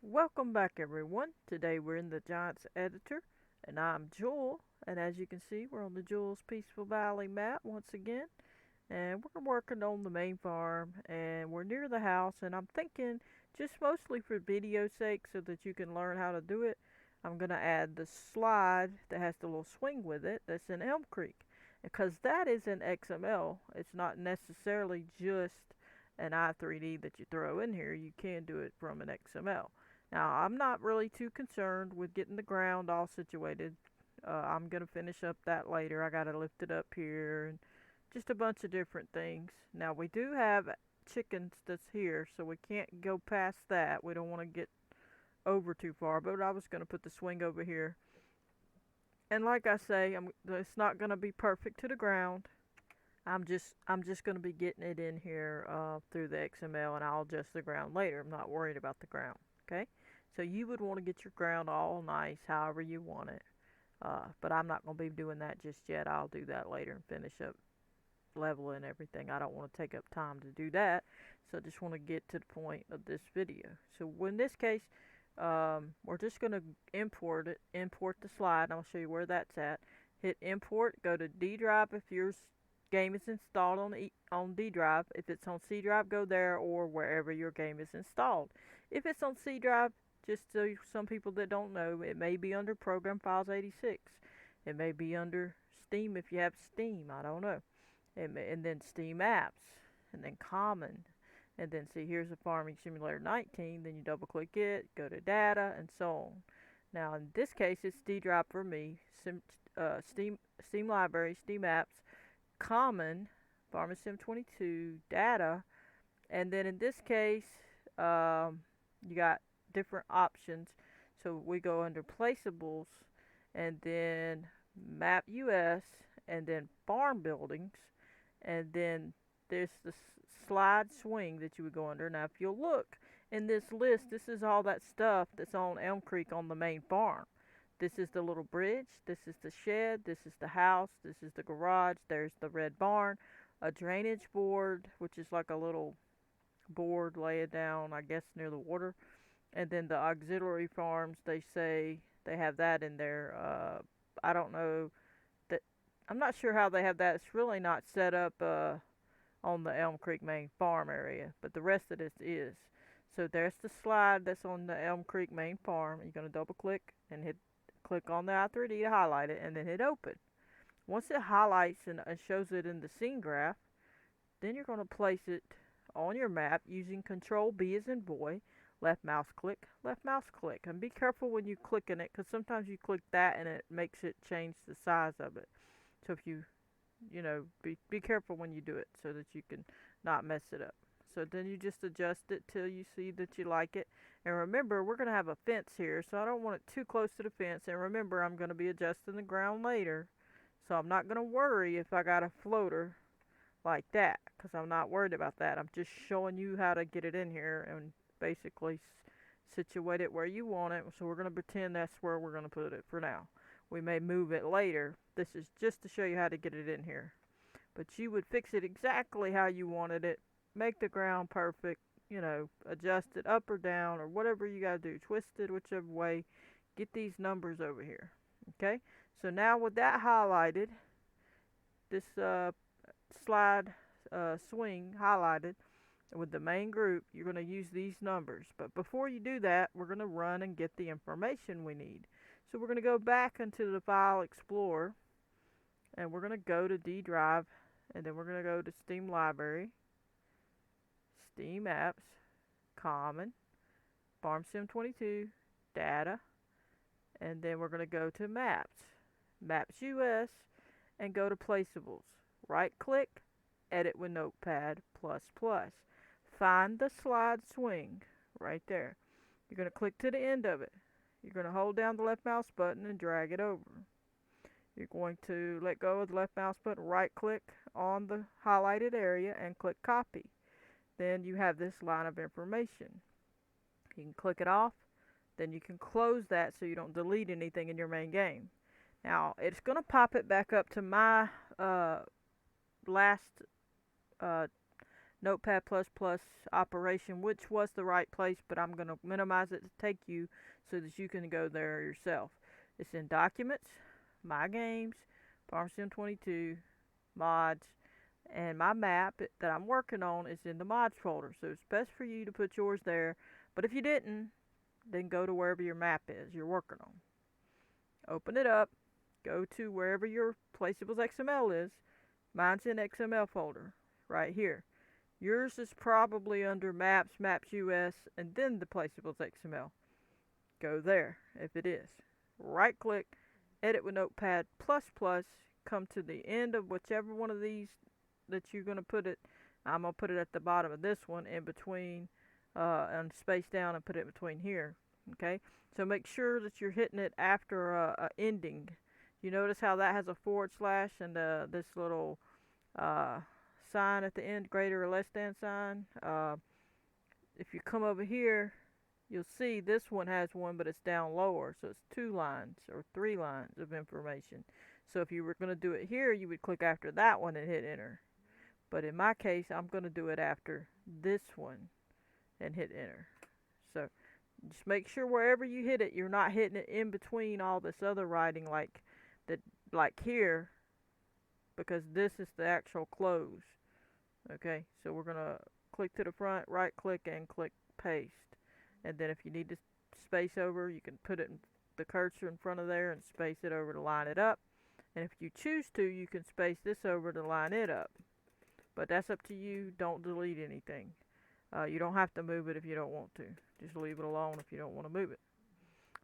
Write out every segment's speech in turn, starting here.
Welcome back everyone. Today we're in the Giants editor and I'm Jewel, and as you can see we're on the Jewel's Peaceful Valley map once again, and we're working on the main farm and we're near the house, and I'm thinking, just mostly for video sake so that you can learn how to do it, I'm going to add the slide that has the little swing with it that's in Elm Creek, because that is in XML. It's not necessarily just an i3D that you throw in here. You can do it from an XML. Now, I'm not really too concerned with getting the ground all situated. I'm going to finish up that later. I got to lift it up here and just a bunch of different things. Now, we do have chickens that's here, so we can't go past that. We don't want to get over too far, but I was going to put the swing over here. And like I say, it's not going to be perfect to the ground. I'm just going to be getting it in here through the XML, and I'll adjust the ground later. I'm not worried about the ground. Okay, so you would want to get your ground all nice, however you want it. But I'm not going to be doing that just yet. I'll do that later and finish up leveling everything. I don't want to take up time to do that, so I just want to get to the point of this video. So in this case, we're just going to import the slide, and I'll show you where that's at. Hit import, go to D drive if your game is installed on D drive. If it's on C drive, go there, or wherever your game is installed. If it's on C drive, just so some people that don't know, it may be under Program Files 86. It may be under Steam if you have Steam. I don't know. And then Steam Apps, and then Common, and then see, here's a Farming Simulator 19. Then you double click it, go to Data, and so on. Now in this case, it's D drive for me. Steam Library, Steam Apps, Common, Farming Sim 22, Data, and then in this case, you got different options. So we go under Placeables, and then Map US, and then Farm Buildings, and then there's the slide swing that you would go under. Now, if you'll look in this list, this is all that stuff that's on Elm Creek on the main farm. This is the little bridge, this is the shed, this is the house, this is the garage, there's the red barn, a drainage board, which is like a little board laid down, I guess, near the water, and then the auxiliary farms, they say they have that in there. I don't know that, I'm not sure how they have that. It's really not set up on the Elm Creek main farm area, but the rest of this is. So there's the slide that's on the Elm Creek main farm. You're going to double click and click on the i3D to highlight it, and then hit open. Once it highlights and shows it in the scene graph, then you're going to place it on your map using Control B as in boy, left mouse click, left mouse click. And be careful when you click in it, because sometimes you click that and it makes it change the size of it. So if be careful when you do it so that you can not mess it up. So then you just adjust it till you see that you like it. And remember, we're going to have a fence here, so I don't want it too close to the fence. And remember, I'm going to be adjusting the ground later, so I'm not going to worry if I got a floater like that, because I'm not worried about that. I'm just showing you how to get it in here and basically situate it where you want it. So we're going to pretend that's where we're going to put it for now. We may move it later. This is just to show you how to get it in here. But you would fix it exactly how you wanted it. Make the ground perfect. Adjust it up or down or whatever you got to do. Twist it whichever way. Get these numbers over here. Okay? So now with that highlighted, this slide swing highlighted with the main group, you're going to use these numbers. But before you do that, we're going to run and get the information we need. So we're going to go back into the File Explorer, and we're going to go to D drive, and then we're going to go to Steam Library, Steam Apps, Common, Farm Sim 22, Data, and then we're going to go to Maps, Maps US, and go to Placeables. Right click, edit with Notepad++. Find the slide swing right there. You're going to click to the end of it. You're going to hold down the left mouse button and drag it over. You're going to let go of the left mouse button, right click on the highlighted area and click copy. Then you have this line of information. You can click it off, then you can close that so you don't delete anything in your main game. Now it's going to pop it back up to my last Notepad++ operation, which was the right place, but I'm going to minimize it to take you so that you can go there yourself. It's in Documents, My Games, FS22, Mods, and my map that I'm working on is in the Mods folder. So it's best for you to put yours there, but if you didn't, then go to wherever your map is you're working on. Open it up, go to wherever your Placeables XML is. Mine's in XML folder, right here. Yours is probably under Maps, Maps US, and then the Placeables XML. Go there if it is. Right click, edit with Notepad++, come to the end of whichever one of these that you're going to put it. I'm going to put it at the bottom of this one, in between, and space down and put it between here. Okay, so make sure that you're hitting it after a ending. You notice how that has a forward slash and this little sign at the end, greater or less than sign. If you come over here, you'll see this one has one, but it's down lower, so it's 2 lines or 3 lines of information. So if you were going to do it here, you would click after that one and hit enter. But in my case, I'm going to do it after this one and hit enter. So just make sure wherever you hit it, you're not hitting it in between all this other writing like here, because this is the actual close. Okay, so we're going to click to the front, right click, and click paste. And then if you need to space over, you can put it in the cursor in front of there and space it over to line it up. And if you choose to, you can space this over to line it up. But that's up to you. Don't delete anything. You don't have to move it if you don't want to. Just leave it alone if you don't want to move it.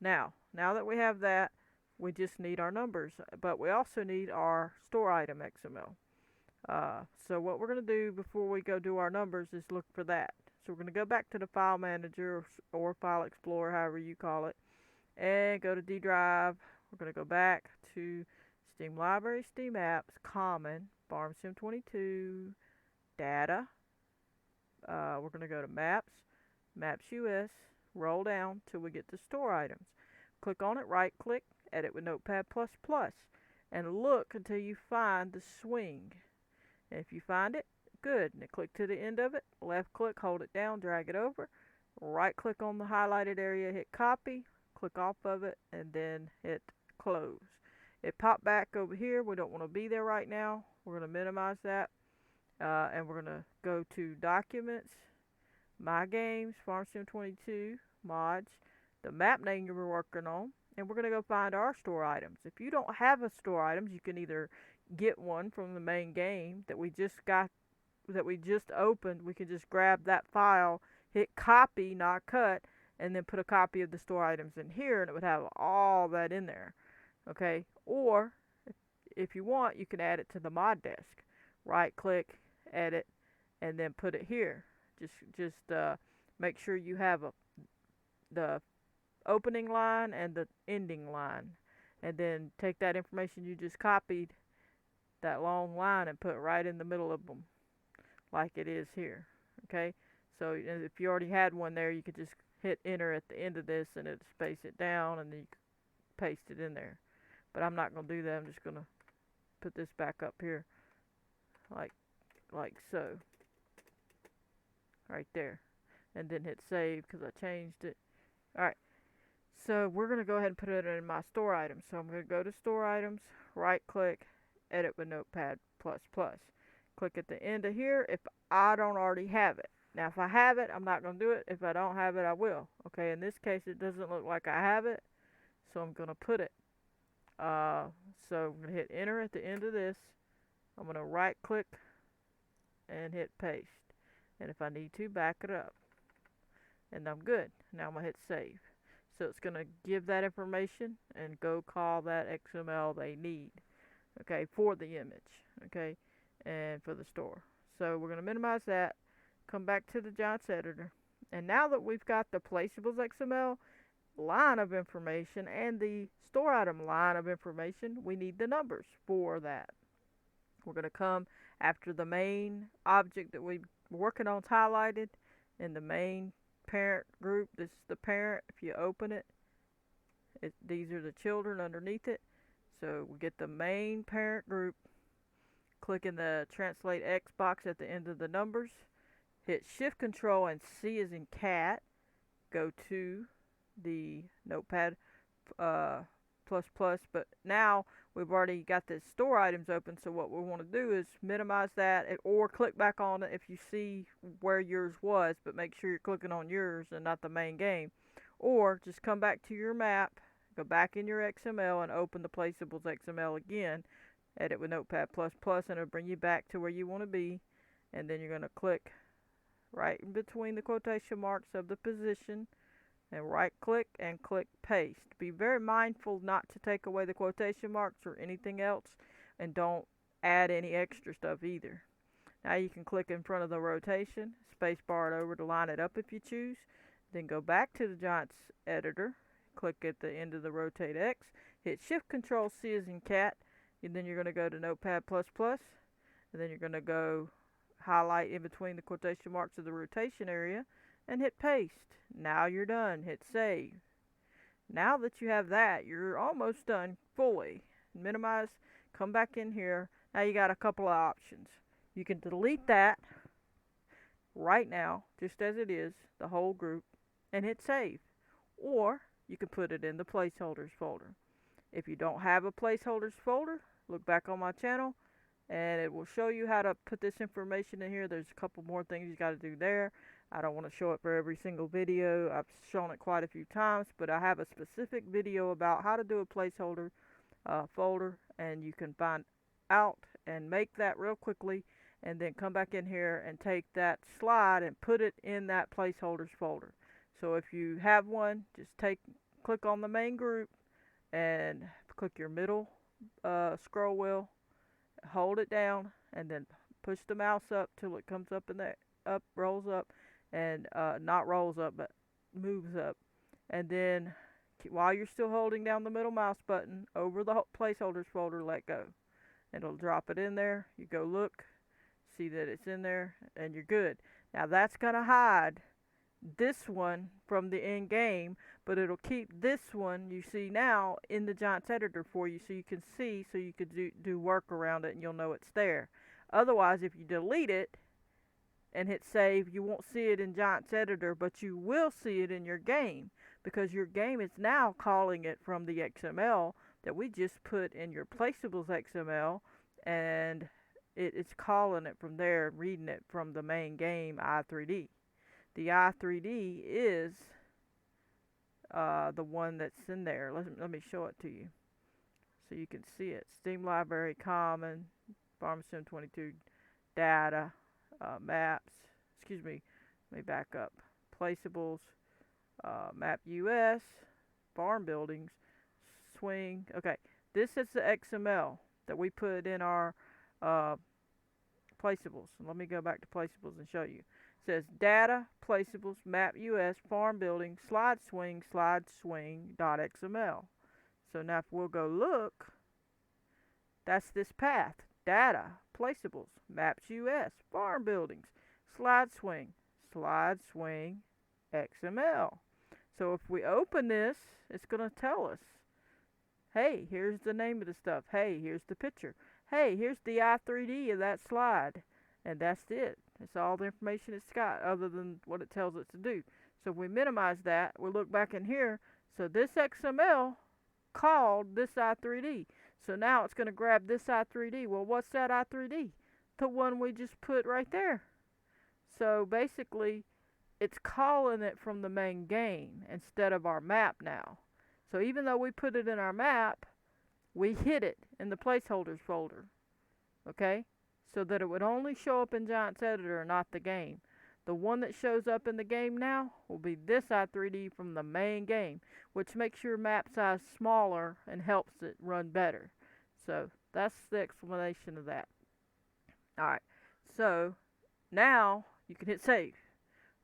Now that we have that, we just need our numbers, but we also need our store item XML. So what we're going to do before we go do our numbers is look for that. So we're going to go back to the File Manager or File Explorer, however you call it, and go to D Drive. We're going to go back to Steam Library, Steam Apps, Common, FS22, Data. We're going to go to Maps, Maps US, roll down till we get to Store Items. Click on it, right click, edit with Notepad++, and look until you find the swing. And if you find it, good. And click to the end of it, left click, hold it down, drag it over, right click on the highlighted area, hit copy, click off of it, and then hit close. It popped back over here. We don't want to be there right now. We're going to minimize that. And we're going to go to Documents, My Games, FS22, Mods, the map name you were working on, and we're going to go find our store items. If you don't have a store items, you can either get one from the main game that we just opened. We can just grab that file, hit copy, not cut, and then put a copy of the store items in here, and it would have all that in there. Okay, or if you want, you can add it to the mod desk. Right click, edit, and then put it here. Just make sure you have the opening line and the ending line, and then take that information you just copied, that long line, and put it right in the middle of them, like it is here. Okay, so if you already had one there, you could just hit enter at the end of this, and it'll space it down, and then you can paste it in there. But I'm not going to do that. I'm just going to put this back up here, like so, right there, and then hit save because I changed it. Alright, so we're going to go ahead and put it in my store items. So I'm going to go to store items, right click, edit with Notepad++. Click at the end of here if I don't already have it. Now if I have it, I'm not going to do it. If I don't have it, I will. Okay, in this case it doesn't look like I have it, so I'm going to put it. So I'm going to hit enter at the end of this. I'm going to right click and hit paste. And if I need to, back it up. And I'm good. Now I'm going to hit save. So it's going to give that information and go call that XML they need. Okay, for the image. Okay, and for the store. So we're going to minimize that. Come back to the Giants editor. And now that we've got the Placeables XML line of information and the store item line of information, we need the numbers for that. We're going to come after the main object that we're working on is highlighted in the main parent group. This is the parent. If you open it, these are the children underneath it. So we get the main parent group. Click in the translate X box at the end of the numbers, hit Shift Control and C as in cat, go to the Notepad plus plus, but now we've already got the store items open, so what we want to do is minimize that, or click back on it if you see where yours was, but make sure you're clicking on yours and not the main game. Or just come back to your map, go back in your XML and open the Placeables XML again, edit with Notepad plus plus, and it'll bring you back to where you want to be, and then you're going to click right in between the quotation marks of the position and right click and click paste. Be very mindful not to take away the quotation marks or anything else, and don't add any extra stuff either. Now you can click in front of the rotation, space bar it over to line it up if you choose, then go back to the Giants editor, click at the end of the rotate X, hit Shift Control C as in cat, and then you're going to go to Notepad plus plus, and then you're going to go highlight in between the quotation marks of the rotation area and hit paste. Now you're done. Hit save. Now that you have that, you're almost done fully. Minimize, come back in here. Now you got a couple of options. You can delete that right now, just as it is, the whole group, and hit save. Or you can put it in the placeholders folder. If you don't have a placeholders folder, look back on my channel and it will show you how to put this information in here. There's a couple more things you got to do there. I don't want to show it for every single video. I've shown it quite a few times, but I have a specific video about how to do a placeholder folder, and you can find out and make that real quickly, and then come back in here and take that slide and put it in that placeholders folder. So if you have one, just click on the main group and click your middle scroll wheel, hold it down, and then push the mouse up till it comes up in there, rolls up, and not rolls up but moves up, and then while you're still holding down the middle mouse button over the placeholders folder, let go, and it'll drop it in there. You go look, see that it's in there, and you're good. Now that's gonna hide this one from the end game, but it'll keep this one you see now in the Giants editor for you, so you can see, so you could do work around it and you'll know it's there. Otherwise, if you delete it and hit save, you won't see it in Giants editor, but you will see it in your game, because your game is now calling it from the XML that we just put in your Placeables XML, and it's calling it from there, reading it from the main game i3D. The i3D is the one that's in there. Let me show it to you so you can see it. Steam Library Common, FS22 Data, Maps, excuse me, let me back up. Placeables, Map US, Farm Buildings, Swing. Okay, this is the XML that we put in our Placeables. Let me go back to Placeables and show you. It says Data, Placeables, Map US, Farm Building, Slide Swing, .xml. So now if we'll go look, that's this path. Data, Placeables, Maps US, Farm Buildings, Slide Swing, XML. So if we open this, it's going to tell us, hey, here's the name of the stuff. Hey, here's the picture. Hey, here's the i3D of that slide. And that's it. That's all the information it's got, other than what it tells it to do. So if we minimize that, we look back in here. So this XML called this i3D. So now it's going to grab this i3D. Well, what's that i3D? The one we just put right there. So basically, it's calling it from the main game instead of our map now. So even though we put it in our map, we hid it in the placeholders folder. Okay? So that it would only show up in Giants Editor, not the game. The one that shows up in the game now will be this i3D from the main game, which makes your map size smaller and helps it run better. So that's the explanation of that. Alright, so now you can hit save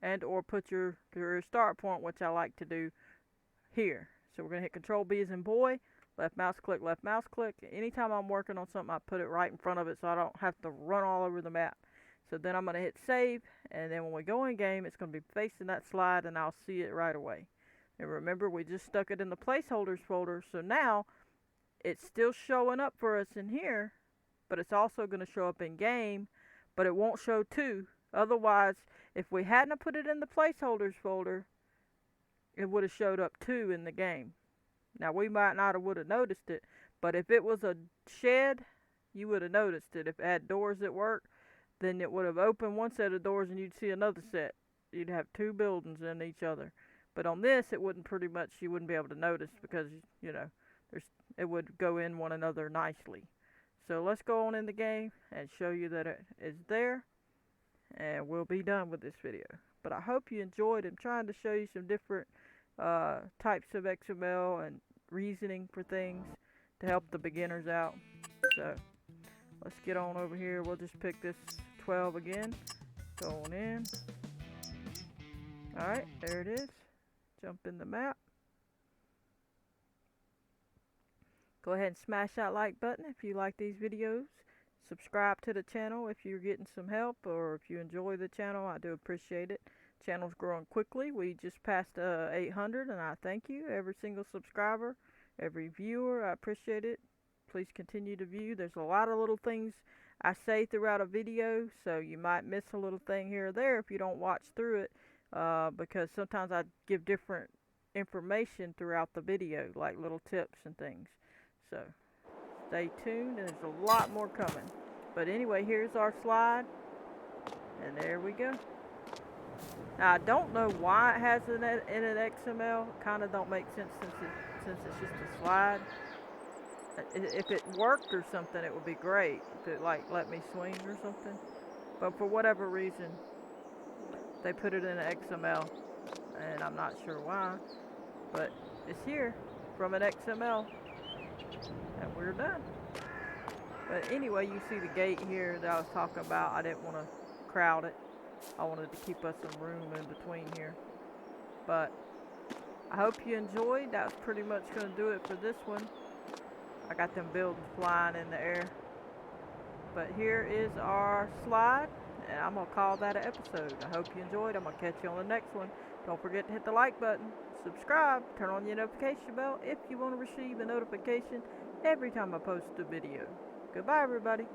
and or put your start point, which I like to do here. So we're going to hit Control B as in boy, left mouse click, left mouse click. Anytime I'm working on something, I put it right in front of it so I don't have to run all over the map. So then I'm going to hit save, and then when we go in game, it's going to be facing that slide, and I'll see it right away. And remember, we just stuck it in the placeholders folder, so now it's still showing up for us in here, but it's also going to show up in game, but it won't show 2 Otherwise, if we hadn't put it in the placeholders folder, it would have showed up 2 in the game. Now we might not have would have noticed it, but if it was a shed, you would have noticed it. If it had doors that work, then it would have opened one set of doors and you'd see another set. You'd have 2 buildings in each other. But on this, it wouldn't pretty much, you wouldn't be able to notice because, you know, it would go in one another nicely. So let's go on in the game and show you that it is there, and we'll be done with this video. But I hope you enjoyed. I'm trying to show you some different types of XML and reasoning for things to help the beginners out. So let's get on over here. We'll just pick this 12 again. Go on in. Alright, there it is. Jump in the map. Go ahead and smash that like button if you like these videos. Subscribe to the channel if you're getting some help, or if you enjoy the channel. I do appreciate it. Channel's growing quickly. We just passed 800, and I thank you, every single subscriber, every viewer. I appreciate it. Please continue to view. There's a lot of little things I say throughout a video, so you might miss a little thing here or there if you don't watch through it, because sometimes I give different information throughout the video, like little tips and things. So stay tuned, and there's a lot more coming. But anyway, here's our slide, and there we go. Now I don't know why it has it in an XML. Kind of don't make sense since it's just a slide. If it worked or something, it would be great. If it like let me swing or something. But for whatever reason, they put it in an XML, and I'm not sure why. But it's here from an XML. And we're done. But anyway, you see the gate here that I was talking about. I didn't want to crowd it. I wanted to keep us some room in between here. But I hope you enjoyed. That was pretty much going to do it for this one. I got them buildings flying in the air. But here is our slide, and I'm going to call that an episode. I hope you enjoyed. I'm going to catch you on the next one. Don't forget to hit the like button, subscribe, turn on your notification bell if you want to receive a notification every time I post a video. Goodbye, everybody.